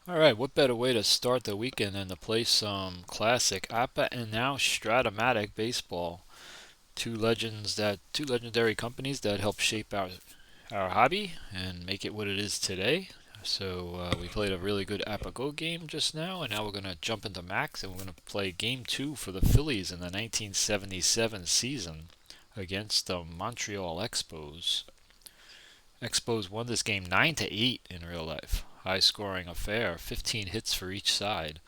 Alright, what better way to start the weekend than to play some classic APA and now Strat-O-Matic baseball. Two legendary companies that help shape our hobby and make it what it is today. So we played a really good APA Go game just now, and now we're gonna jump into Max and we're gonna play Game 2 for the Phillies in the 1977 season against the Montreal Expos. Expos won this game 9-8 in real life. High scoring affair, 15 hits for each side.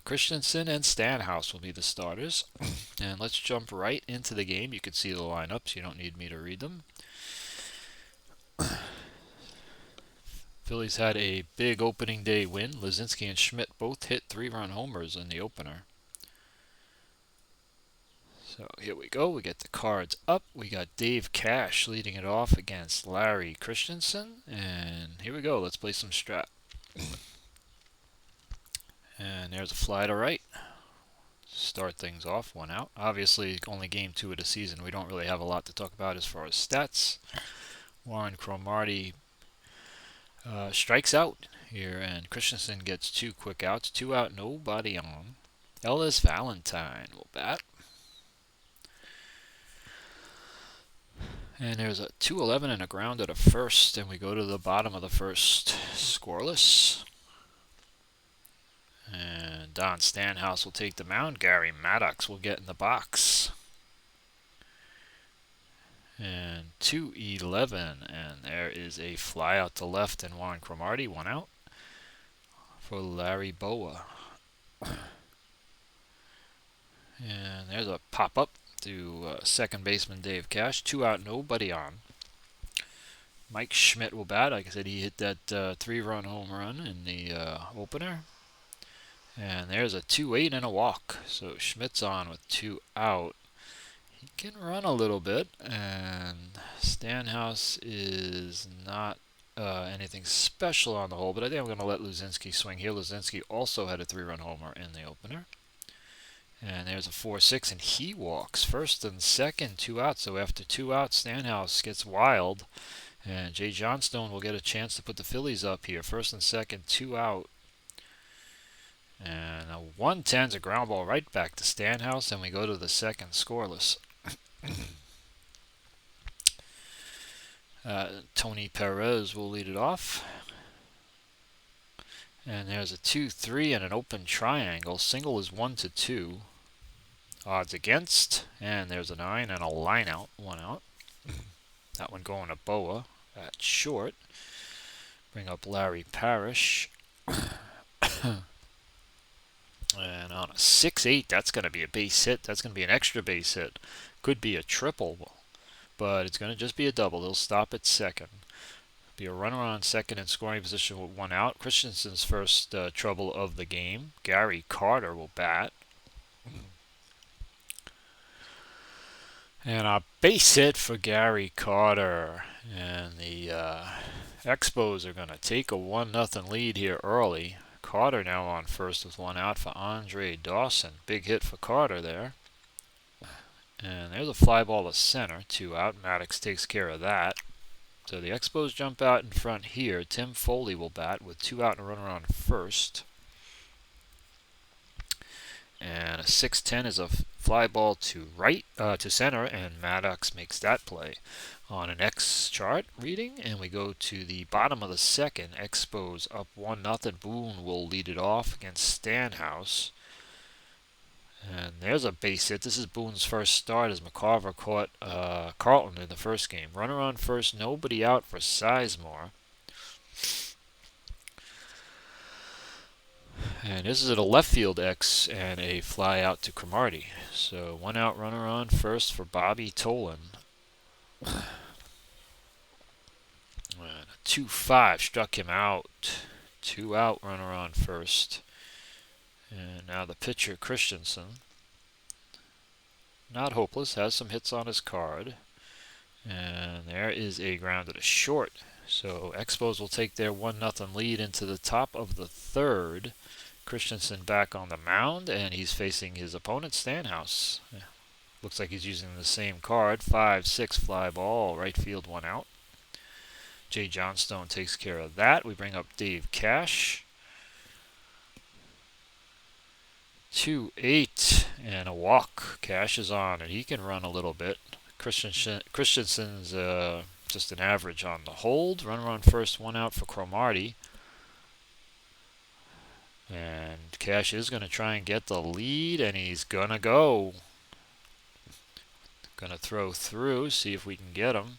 Christenson and Stanhouse will be the starters. And let's jump right into the game. You can see the lineups. You don't need me to read them. Phillies had a big opening day win. Lazinski and Schmidt both hit 3-run homers in the opener. So here we go. We get the cards up. We got Dave Cash leading it off against Larry Christenson. And here we go. Let's play some Strat. And there's a fly to right. Start things off, 1 out. Obviously, only game 2 of the season. We don't really have a lot to talk about as far as stats. Warren Cromartie strikes out here, and Christensen gets 2 quick outs. 2 out, nobody on. Ellis Valentine will bat. And there's a 2-11 and a grounder to first, and we go to the bottom of the first, scoreless. And Don Stanhouse will take the mound. Gary Maddox will get in the box. And 2-11, and there is a fly out to left, and Warren Cromartie, 1 out for Larry Boa. And there's a pop up to second baseman Dave Cash. 2 out, nobody on. Mike Schmidt will bat. Like I said, he hit that 3-run home run in the opener. And there's a 2-8 and a walk. So Schmidt's on with 2 out. He can run a little bit, and Stanhouse is not anything special on the whole, but I think I'm going to let Lazinski swing here. Lazinski also had a 3-run homer in the opener. And there's a 4-6, and he walks. First and second, 2 outs. So after 2 outs, Stanhouse gets wild, and Jay Johnstone will get a chance to put the Phillies up here. First and second, 2 out. And a 1-10's a ground ball right back to Stanhouse, and we go to the second scoreless. Tony Perez will lead it off. And there's a 2-3 and an open triangle. Single is 1-2. Odds against. And there's a 9 and a line out. 1 out. That one going to Boa at short. Bring up Larry Parrish. And on a 6-8, that's going to be a base hit. That's going to be an extra base hit. Could be a triple, but it's going to just be a double. He'll stop at second. Be a runner on second in scoring position with 1 out. Christensen's first trouble of the game. Gary Carter will bat. And a base hit for Gary Carter. And the Expos are going to take a 1-0 lead here early. Carter now on first with 1 out for Andre Dawson. Big hit for Carter there. And there's a fly ball to center. 2 out. Maddox takes care of that. So the Expos jump out in front here. Tim Foley will bat with 2 out and a runner on first. And a 6-10 is a fly ball to center, and Maddox makes that play on an X chart reading. And we go to the bottom of the second. Expos up 1-0. Boone will lead it off against Stanhouse. And there's a base hit. This is Boone's first start as McCarver caught Carlton in the first game. Runner on first, nobody out for Sizemore. And this is at a left field X and a fly out to Cromartie. So 1 out, runner on first for Bobby Tolan. And a 2-5 struck him out. 2 out, runner on first. And now the pitcher, Christensen. Not hopeless, has some hits on his card. And there is a grounder to short. So Expos will take their 1-0 lead into the top of the third. Christensen back on the mound, and he's facing his opponent, Stanhouse. Looks like he's using the same card. 5-6 fly ball, right field, 1 out. Jay Johnstone takes care of that. We bring up Dave Cash. 2-8 and a walk. Cash is on, and he can run a little bit. Christensen's just an average on the hold. Runner on first, one out for Cromartie. And Cash is going to try and get the lead, and he's going to go. Going to throw through, see if we can get him.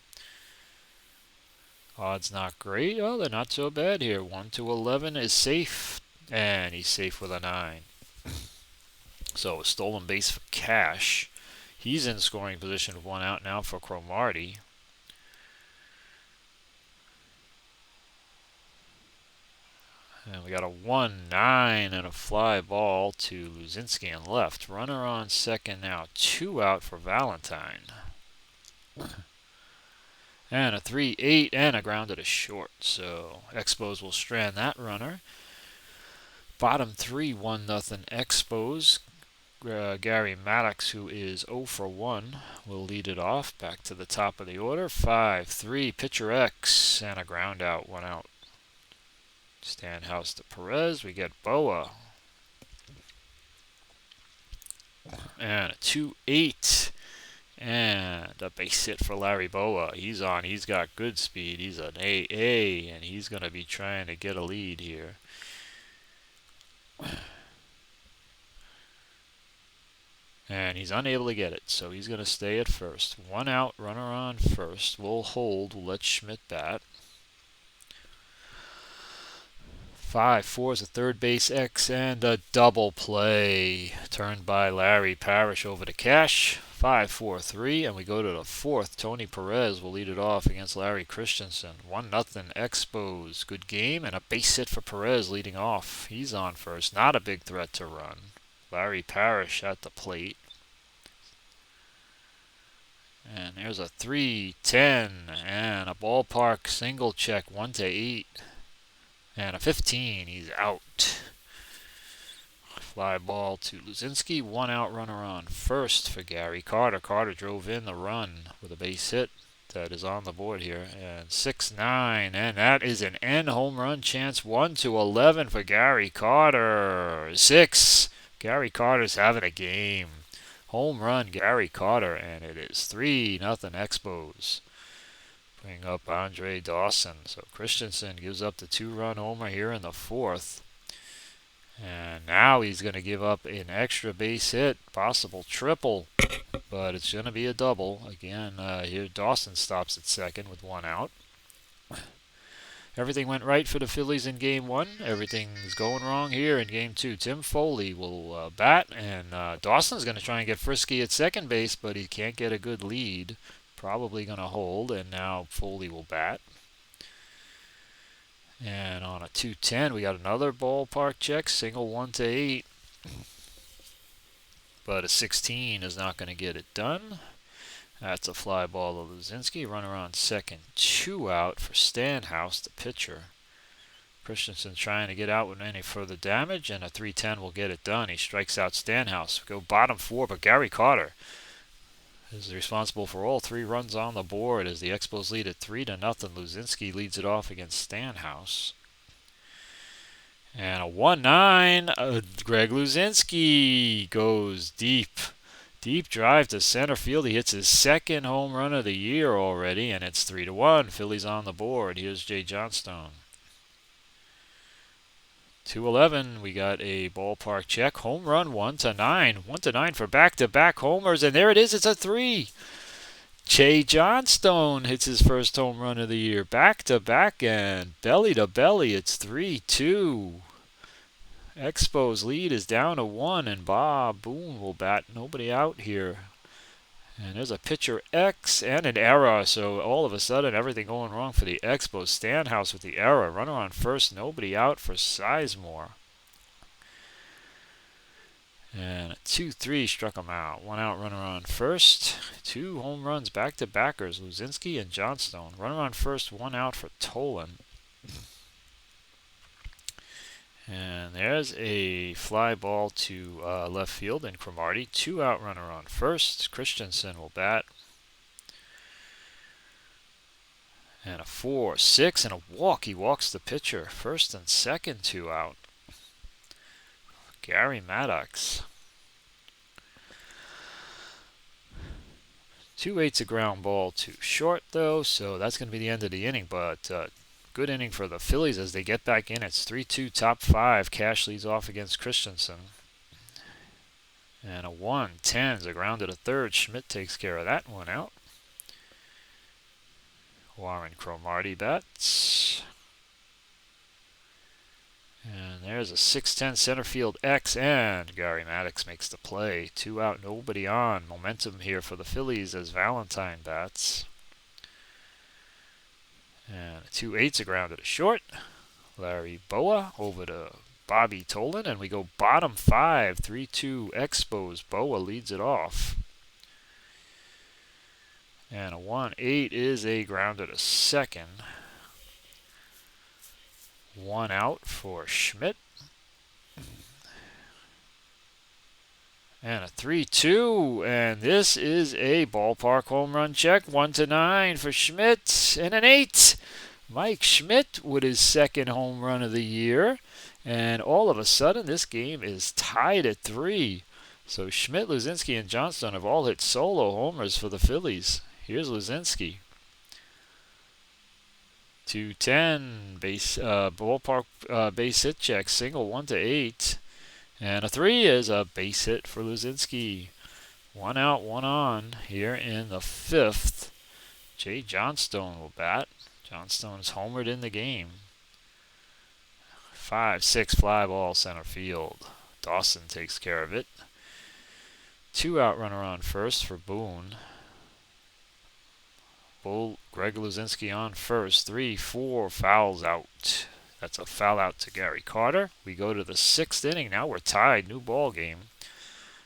Odds not great. Oh, they're not so bad here. 1-11 is safe, and he's safe with a 9. So a stolen base for Cash. He's in scoring position with one out now for Cromartie. And we got a 1-9 and a fly ball to Luzinski on left. Runner on second now. 2 out for Valentine. And a 3-8 and a grounded to short. So Expos will strand that runner. Bottom 3, 1-0 Expos. Gary Maddox, who is 0 for 1, will lead it off. Back to the top of the order. 5-3, pitcher X, and a ground out, 1 out. Stanhouse to Perez. We get Boa. And a 2-8. And a base hit for Larry Boa. He's on. He's got good speed. He's an AA, and he's going to be trying to get a lead here. And he's unable to get it, so he's going to stay at first. 1 out, runner on first. We'll hold. We'll let Schmidt bat. 5-4 is a third base X, and a double play turned by Larry Parrish over to Cash. 5-4-3, and we go to the 4th. Tony Perez will lead it off against Larry Christenson. 1-0 Expos. Good game, and a base hit for Perez leading off. He's on first. Not a big threat to run. Larry Parrish at the plate. And there's a 3-10 and a ballpark single check, 1-8. And a 15. He's out. Fly ball to Luzinski. 1 out, runner on first for Gary Carter. Carter drove in the run with a base hit that is on the board here. And 6-9. And that is an end home run chance. 1-11 for Gary Carter. 6. Gary Carter's having a game. Home run, Gary Carter, and it is 3-0 Expos. Bring up Andre Dawson. So Christenson gives up the 2-run homer here in the 4th. And now he's going to give up an extra base hit, possible triple, but it's going to be a double. Again, here Dawson stops at second with 1 out. Everything went right for the Phillies in Game 1. Everything's going wrong here in Game 2. Tim Foley will bat, and Dawson's going to try and get frisky at second base, but he can't get a good lead. Probably going to hold, and now Foley will bat. And on a 2-10, we got another ballpark check, single 1-8. But a 16 is not going to get it done. That's a fly ball to Luzinski. Runner on second. 2 out for Stanhouse, the pitcher. Christensen trying to get out with any further damage, and a 3-10 will get it done. He strikes out Stanhouse. Go bottom 4, but Gary Carter is responsible for all 3 runs on the board as the Expos lead at 3-0. Luzinski leads it off against Stanhouse. And a 1-9. Greg Luzinski goes deep. Deep drive to center field. He hits his 2nd home run of the year already, and it's 3-1. Phillies on the board. Here's Jay Johnstone. 2-11. We got a ballpark check. Home run 1-9. 1-9 for back-to-back homers, and there it is. It's a 3. Jay Johnstone hits his first home run of the year. Back-to-back and belly-to-belly. It's 3-2. Expos lead is down to 1, and Bob Boone will bat. Nobody out here. And there's a pitcher X and an error, so all of a sudden everything going wrong for the Expos. Stanhouse with the error. Runner on first, nobody out for Sizemore. And a 2-3 struck him out. 1 out, runner on first. 2 home runs back-to-backers, Luzinski and Johnstone. Runner on first, 1 out for Tolan. And there's a fly ball to left field in Cromartie. 2 out, runner on first. Christensen will bat. And a 4-6 and a walk. He walks the pitcher. First and second, 2 out. Gary Maddox. 2-8's a ground ball to short, though, so that's going to be the end of the inning. But good inning for the Phillies as they get back in. It's 3-2, top 5. Cash leads off against Christenson. And a 1-10 is a ground to the third. Schmidt takes care of that one out. Warren Cromartie bats. And there's a 6-10 center field X, and Gary Maddox makes the play. 2 out, nobody on. Momentum here for the Phillies as Valentine bats. And a 2-8's a ground to the short. Larry Boa over to Bobby Tolan, and we go bottom 5, 3-2 Expos. Boa leads it off. And a 1-8 is a ground to the second. 1 out for Schmidt. And a 3-2, and this is a ballpark home run check. 1-9 for Schmidt, and an 8. Mike Schmidt with his second home run of the year. And all of a sudden, this game is tied at 3. So Schmidt, Luzinski, and Johnstone have all hit solo homers for the Phillies. Here's Luzinski. 2-10 ballpark base hit check, single 1-8. And a 3 is a base hit for Luzinski. 1 out, 1 on here in the 5th. Jay Johnstone will bat. Johnstone's homered in the game. 5-6 fly ball center field. Dawson takes care of it. 2 out runner on first for Boone. Greg Luzinski on first. 3-4 fouls out. That's a foul out to Gary Carter. We go to the 6th inning. Now we're tied. New ball game.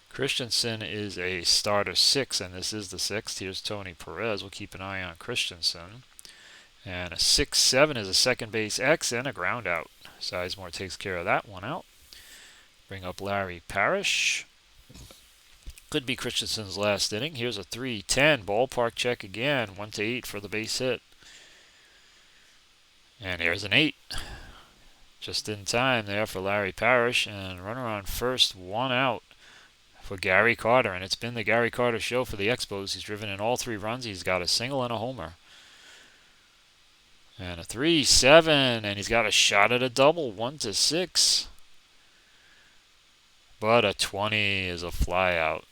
Christenson is a starter 6, and this is the 6th. Here's Tony Perez. We'll keep an eye on Christenson. And a 6-7 is a second base X and a ground out. Sizemore takes care of that one out. Bring up Larry Parrish. Could be Christenson's last inning. Here's a 3-10 ballpark check again. 1-8 for the base hit. And here's an 8. Just in time there for Larry Parrish. And runner on first, 1 out for Gary Carter. And it's been the Gary Carter show for the Expos. He's driven in all 3 runs. He's got a single and a homer. And a 3-7. And he's got a shot at a double. 1-6. But a 20 is a fly out.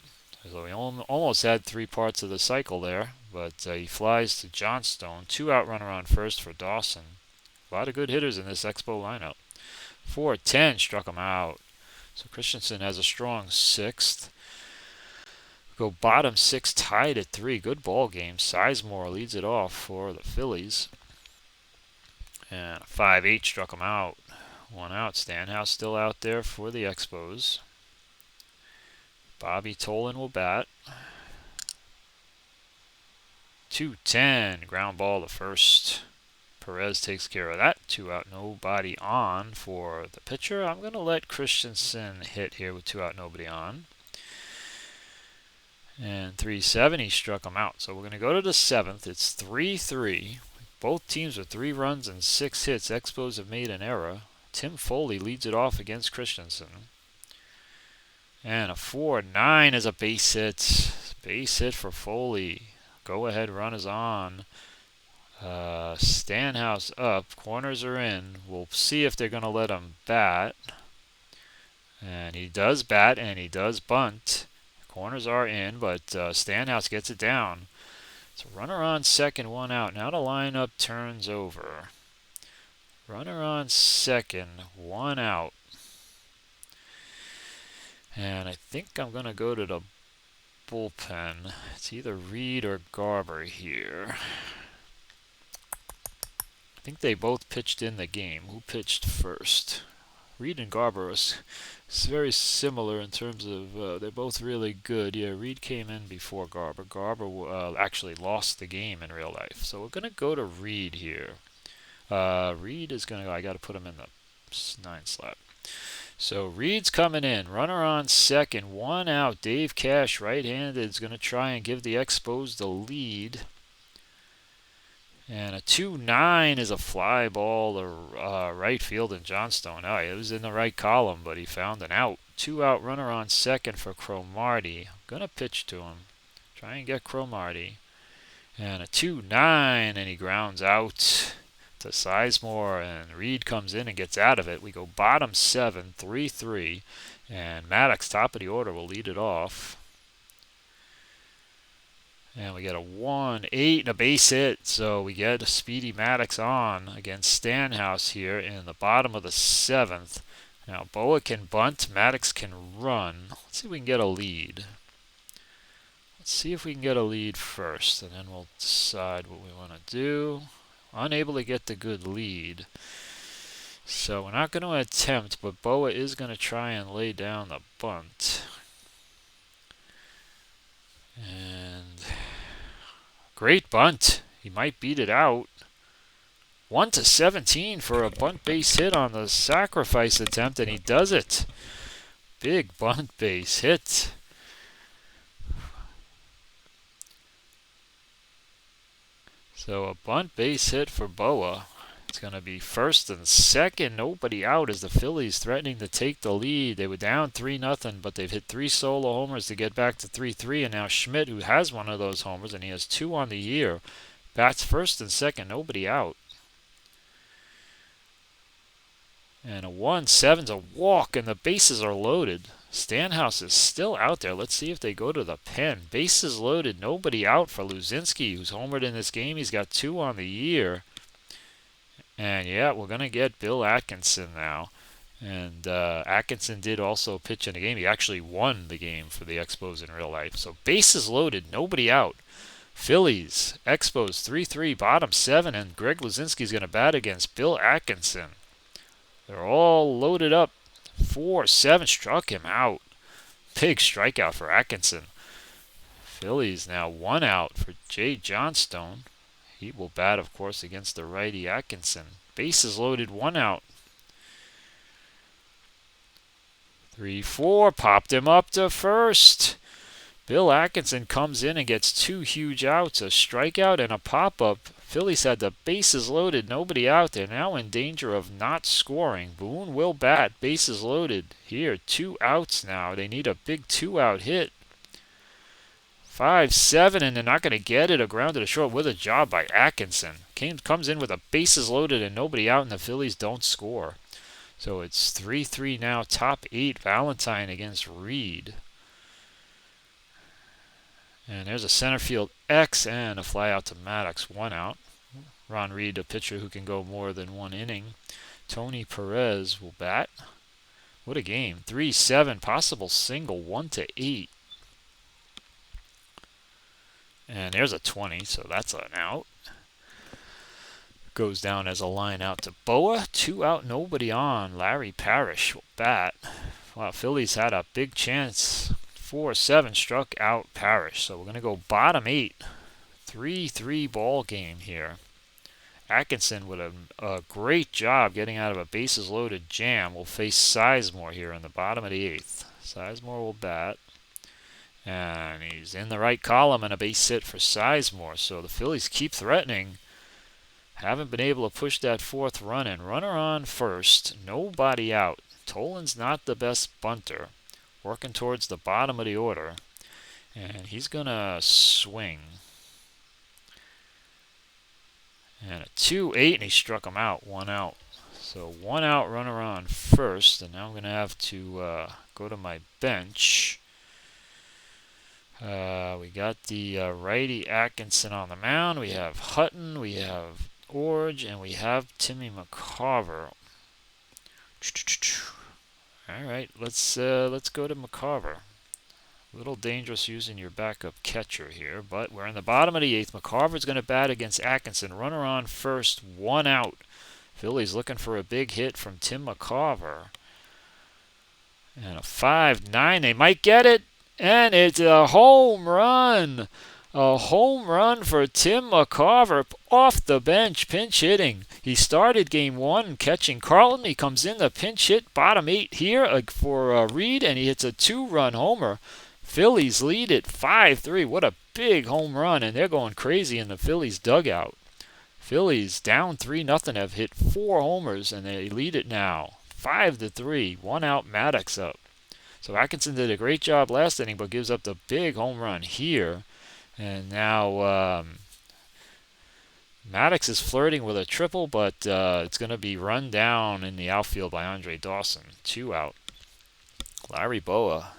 So he almost had 3 parts of the cycle there. But he flies to Johnstone. 2 out runner on first for Dawson. A lot of good hitters in this Expo lineup. 4-10 struck him out. So Christenson has a strong 6th. Go bottom 6 tied at 3. Good ball game. Sizemore leads it off for the Phillies. And a 5-8 struck him out. 1 out. Stanhouse still out there for the Expos. Bobby Tolan will bat. 2-10 ground ball to first. Perez takes care of that. 2 out, nobody on for the pitcher. I'm going to let Christenson hit here with 2 out, nobody on. And 3-7, he struck him out. So we're going to go to the 7th. It's 3-3. Both teams with 3 runs and 6 hits. Expos have made an error. Tim Foley leads it off against Christenson. And a 4-9 is a base hit. Base hit for Foley. Go-ahead run is on. Stanhouse up. Corners are in. We'll see if they're going to let him bat. And he does bat, and he does bunt. Corners are in, but Stanhouse gets it down. So runner on second, 1 out. Now the lineup turns over. Runner on second, 1 out. And I think I'm going to go to the bullpen. It's either Reed or Garber here. I think they both pitched in the game. Who pitched first? Reed and Garber is very similar in terms of they're both really good. Yeah, Reed came in before Garber. Garber actually lost the game in real life. So we're going to go to Reed here. Reed is going to go. I got to put him in the 9 slot. So Reed's coming in. Runner on second, 1 out. Dave Cash, right-handed, is going to try and give the Expos the lead. And a 2-9 is a fly ball to right field in Johnstone. Oh, it was in the right column, but he found an out. 2 out runner on second for Cromartie. I'm going to pitch to him. Try and get Cromartie. And a 2-9, and he grounds out to Sizemore, and Reed comes in and gets out of it. We go bottom 7, 3-3, and Maddox, top of the order, will lead it off. And we get a 1-8 and a base hit, so we get a Speedy Maddox on against Stanhouse here in the bottom of the 7th. Now Boa can bunt, Maddox can run. Let's see if we can get a lead. Let's see if we can get a lead first, and then we'll decide what we want to do. Unable to get the good lead. So we're not going to attempt, but Boa is going to try and lay down the bunt. And great bunt. He might beat it out. 1-17 for a bunt base hit on the sacrifice attempt, and he does it. Big bunt base hit. So a bunt base hit for Boa. It's going to be first and second. Nobody out as the Phillies threatening to take the lead. They were down 3-0, but they've hit 3 solo homers to get back to 3-3. And now Schmidt, who has one of those homers, and he has 2 on the year, bats first and second. Nobody out. And a 1-7's a walk, and the bases are loaded. Stanhouse is still out there. Let's see if they go to the pen. Bases loaded, nobody out for Luzinski, who's homered in this game. He's got 2 on the year. And yeah, we're going to get Bill Atkinson now. And Atkinson did also pitch in the game. He actually won the game for the Expos in real life. So bases loaded, nobody out. Phillies, Expos 3-3, bottom 7, and Greg Luzinski's going to bat against Bill Atkinson. They're all loaded up. 4-7 struck him out. Big strikeout for Atkinson. Phillies now 1 out for Jay Johnstone. He will bat, of course, against the righty Atkinson. Bases loaded, 1 out. 3-4, popped him up to first. Bill Atkinson comes in and gets 2 huge outs, a strikeout and a pop-up. Phillies had the bases loaded, nobody out there. Now in danger of not scoring. Boone will bat, bases loaded. Here, 2 outs now. They need a big 2-out hit. 5-7, and they're not going to get it. A ground to the short with a job by Atkinson. Comes in with a bases loaded and nobody out, and the Phillies don't score. So it's 3-3 now, top 8. Valentine against Reed. And there's a center field X and a fly out to Maddox, 1 out. Ron Reed, a pitcher who can go more than 1 inning. Tony Perez will bat. What a game. 3-7, possible single, 1-8. And there's a 20, so that's an out. Goes down as a line out to Boa. 2 out, nobody on. Larry Parrish will bat. Wow, Phillies had a big chance. 4-7 struck out Parrish. So we're going to go bottom 8. 3-3 ball game here. Atkinson with a great job getting out of a bases loaded jam will face Sizemore here in the bottom of the 8th. Sizemore will bat. And he's in the right column and a base hit for Sizemore. So the Phillies keep threatening. Haven't been able to push that 4th run in. Runner on first. Nobody out. Tolan's not the best bunter. Working towards the bottom of the order. And he's going to swing. And a 2-8, and he struck him out. 1 out. So 1 out, runner on first. And now I'm going to have to go to my bench. We got the righty Atkinson on the mound. We have Hutton. We have Orge. And we have Timmy McCarver. All right, let's go to McCarver. A little dangerous using your backup catcher here, but we're in the bottom of the 8th. McCarver's going to bat against Atkinson. Runner on first, 1 out. Phillies looking for a big hit from Tim McCarver. And a 5-9. They might get it, and it's a home run. A home run for Tim McCarver off the bench, pinch hitting. He started game 1 catching Carlton. He comes in the pinch hit, bottom 8 here for Reed, and he hits a 2-run homer. Phillies lead it 5-3. What a big home run, and they're going crazy in the Phillies dugout. Phillies down 3-0 have hit 4 homers, and they lead it now 5-3. 1 out, Maddox up. So Atkinson did a great job last inning, but gives up the big home run here. And now Maddox is flirting with a triple, but it's going to be run down in the outfield by Andre Dawson. 2 out. Larry Boa.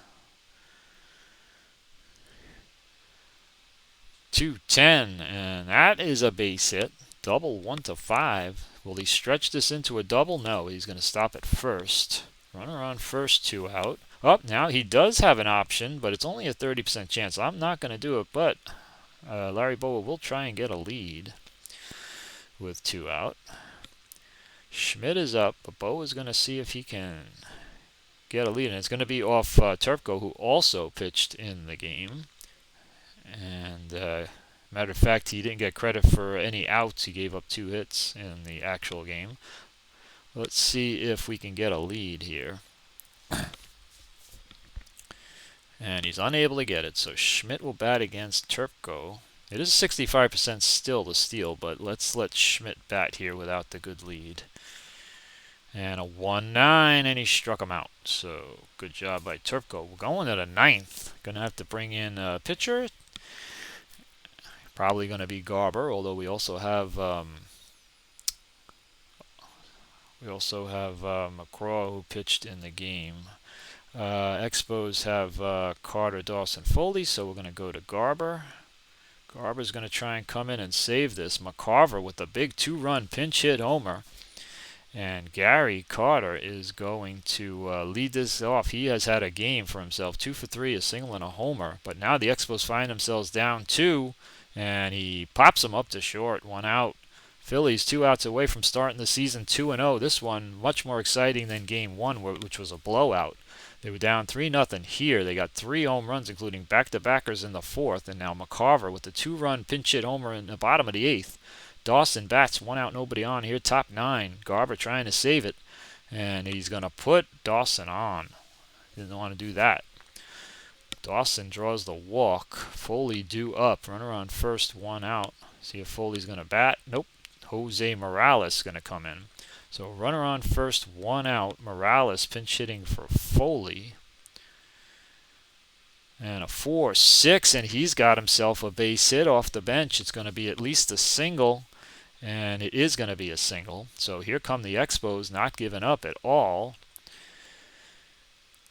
2-10, and that is a base hit. Double 1-5. Will he stretch this into a double? No, he's going to stop at first. Runner on first, 2 out. Oh, now he does have an option, but it's only a 30% chance. I'm not going to do it, but Larry Boa will try and get a lead with 2 out. Schmidt is up, but Boa is going to see if he can get a lead, and it's going to be off Turpko, who also pitched in the game. And matter of fact, he didn't get credit for any outs. He gave up 2 hits in the actual game. Let's see if we can get a lead here. And he's unable to get it, so Schmidt will bat against Turpko. It is 65% still to steal, but let's let Schmidt bat here without the good lead. And a 1-9, and he struck him out. So good job by Turpko. We're going to the 9th. Going to have to bring in a pitcher. Probably going to be Garber, although we also have McCraw, who pitched in the game. Expos have Carter, Dawson, Foley, so we're going to go to Garber. Garber's going to try and come in and save this. McCarver with a big 2-run pinch hit homer. And Gary Carter is going to lead this off. He has had a game for himself. 2 for 3, a single and a homer. But now the Expos find themselves down 2, and he pops them up to short. 1 out. Phillies 2 outs away from starting the season 2-0. This one much more exciting than Game 1, which was a blowout. They were down 3-0 here. They got 3 home runs, including back-to-backers in the 4th. And now McCarver with the 2-run pinch hit homer in the bottom of the 8th. Dawson bats, 1 out, nobody on here, top 9. Garber trying to save it, and he's going to put Dawson on. Didn't want to do that. Dawson draws the walk. Foley due up. Runner on first, 1 out. See if Foley's going to bat. Nope. Jose Morales is going to come in. So runner on first, 1 out. Morales pinch hitting for Foley. And a 4-6, and he's got himself a base hit off the bench. It's going to be at least a single, and it is going to be a single. So here come the Expos, not giving up at all.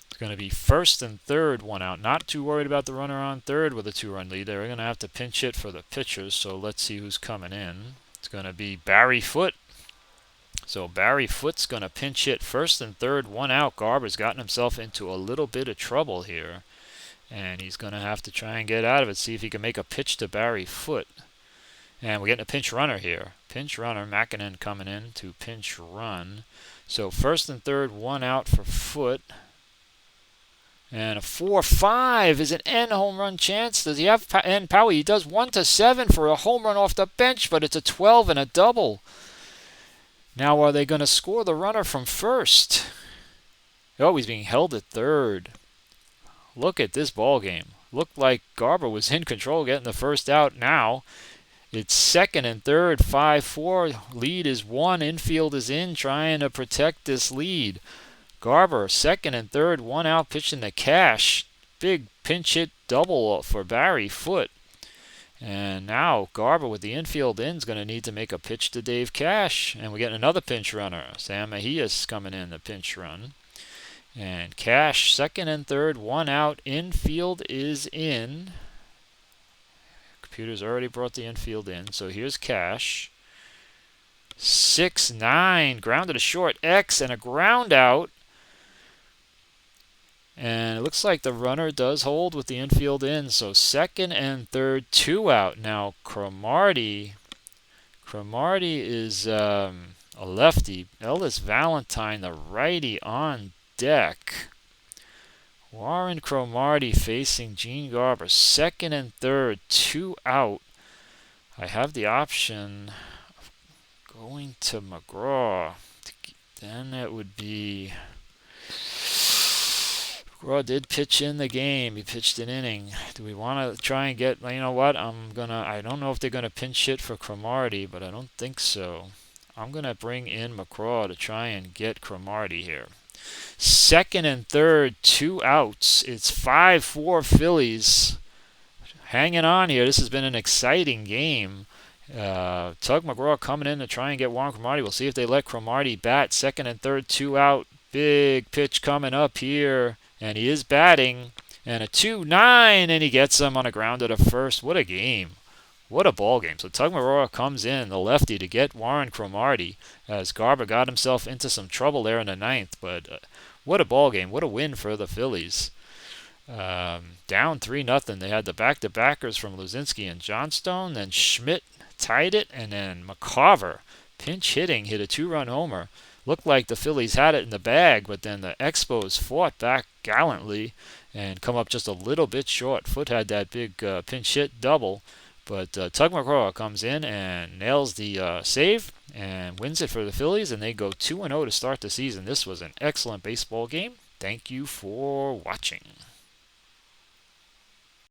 It's going to be first and third, 1 out. Not too worried about the runner on third with a 2-run lead. They're going to have to pinch hit for the pitchers, so let's see who's coming in. It's going to be Barry Foote. So Barry Foote's going to pinch hit first and third, 1 out. Garber's gotten himself into a little bit of trouble here. And he's going to have to try and get out of it, see if he can make a pitch to Barry Foote. And we're getting a pinch runner here. Pinch runner, Makinen coming in to pinch run. So first and third, 1 out for Foote. And a 4-5 is an end home run chance. Does he have end power? He does 1-7 for a home run off the bench, but it's a 12 and a double. Now are they going to score the runner from first? Oh, he's being held at third. Look at this ball game. Looked like Garber was in control getting the first out. Now it's second and third, 5-4. Lead is 1. Infield is in, trying to protect this lead. Garber, second and third, 1 out, pitching to Cash. Big pinch hit double for Barry Foote. And now Garber with the infield in is going to need to make a pitch to Dave Cash. And we're getting another pinch runner. Sam Mejia's coming in the pinch run. And Cash, second and third, 1 out. Infield is in. Computer's already brought the infield in. So here's Cash. 6-9. Grounded to short. X and a ground out. And it looks like the runner does hold with the infield in. So second and third, 2 out. Now Cromartie is a lefty. Ellis Valentine, the righty, on deck. Warren Cromartie facing Gene Garber. Second and third, 2 out. I have the option of going to McGraw. Then it would be... McGraw did pitch in the game. He pitched an inning. Do we want to try and get... You know what? I don't know if they're going to pinch hit for Cromartie, but I don't think so. I'm going to bring in McGraw to try and get Cromartie here. Second and third, 2 outs. It's 5-4 Phillies. hanging on here. This has been an exciting game. Tug McGraw coming in to try and get Warren Cromartie. We'll see if they let Cromartie bat. Second and third, 2 out. Big pitch coming up here, and he is batting. And a 2-9, and he gets him on a grounder to first. What a game. What a ball game. So Tug McGraw comes in, the lefty, to get Warren Cromartie, as Garber got himself into some trouble there in the ninth. But what a ball game. What a win for the Phillies. Down 3-0. They had the back-to-backers from Luzinski and Johnstone. Then Schmidt tied it, and then McCarver, pinch hitting, hit a 2-run homer. Looked like the Phillies had it in the bag, but then the Expos fought back gallantly and come up just a little bit short. Foote had that big pinch hit double, but Tug McGraw comes in and nails the save and wins it for the Phillies, and they go 2-0 to start the season. This was an excellent baseball game. Thank you for watching.